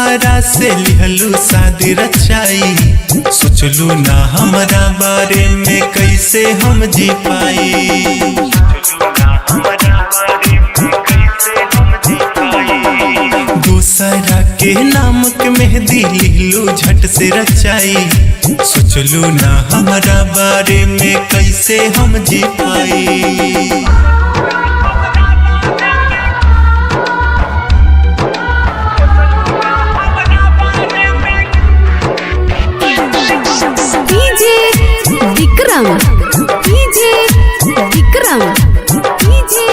दूसरा से लिहलू शादी रचाई। सोचलू ना हमारा बारे में कैसे हम जी पाई। दूसरा के नाम के मेहंदी लिहलू झट से रचाई। सोचलू ना हमारा बारे में कैसे हम जी पाई। Vikram DJ Vikram DJ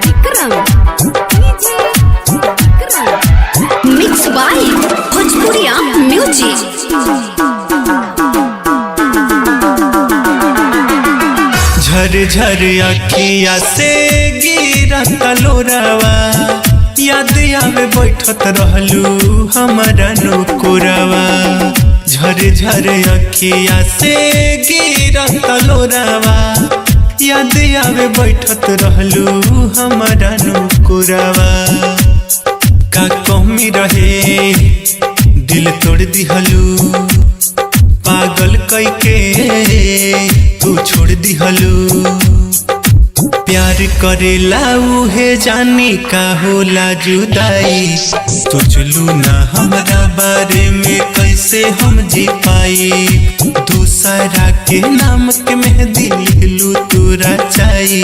Vikram DJ Vikram mix by Bhojpuriya music. झर झर अखिया से गिरा तलोरावा, याद आवे बैठत रहलू हमारा नुकुरवा। झर झर अखिया से गिरा तलोरावा, याद आवे बैठत रहलू हमारा नुकुरवा। का कमी रहे दिल तोड़ दिहलू, पागल कैके तू छोड़ दिहलू। प्यार करेला उहे जानी का होला जुदाई। सोचलू ना हमारा बारे में कैसे हम जी पाई। दूसरा के नाम के मेहंदी लिहलू तू रचाई।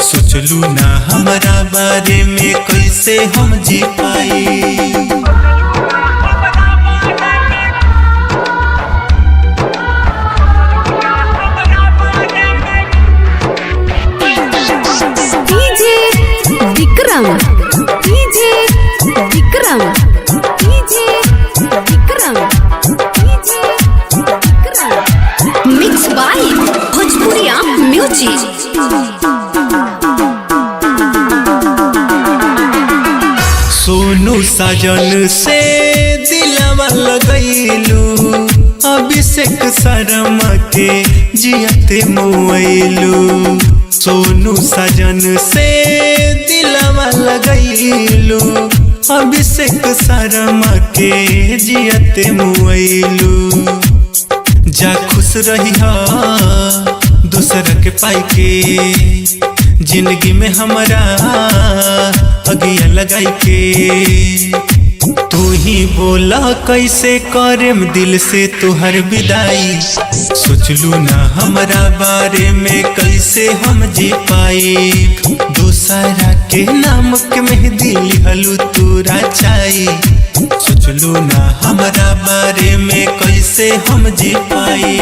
सोचलू ना हमारा बारे में कैसे हम जी पाई। Vikram DJ Vikram DJ Vikram DJ Vikram mix by Bhojpuriya music. Sonu Sajan से दिलवा लगैलू, अभिषेक शर्मा के जियते मुआइलू। सोनू साजन से दिलवा लगैलू, अभिषेक शर्मा के जियते मुआइलू। जा खुश रही दूसरा के पाई के, जिंदगी में हमारा अगिया लगाई के। तू ही बोला कैसे करेम दिल से तुहर विदाई। सोचलू ना हमारा बारे में कैसे हम जी पाई। दूसरा के नाम के मेहंदी लिहलू तू रचाई। सोचलू ना हमारा बारे में कैसे हम जी पाई।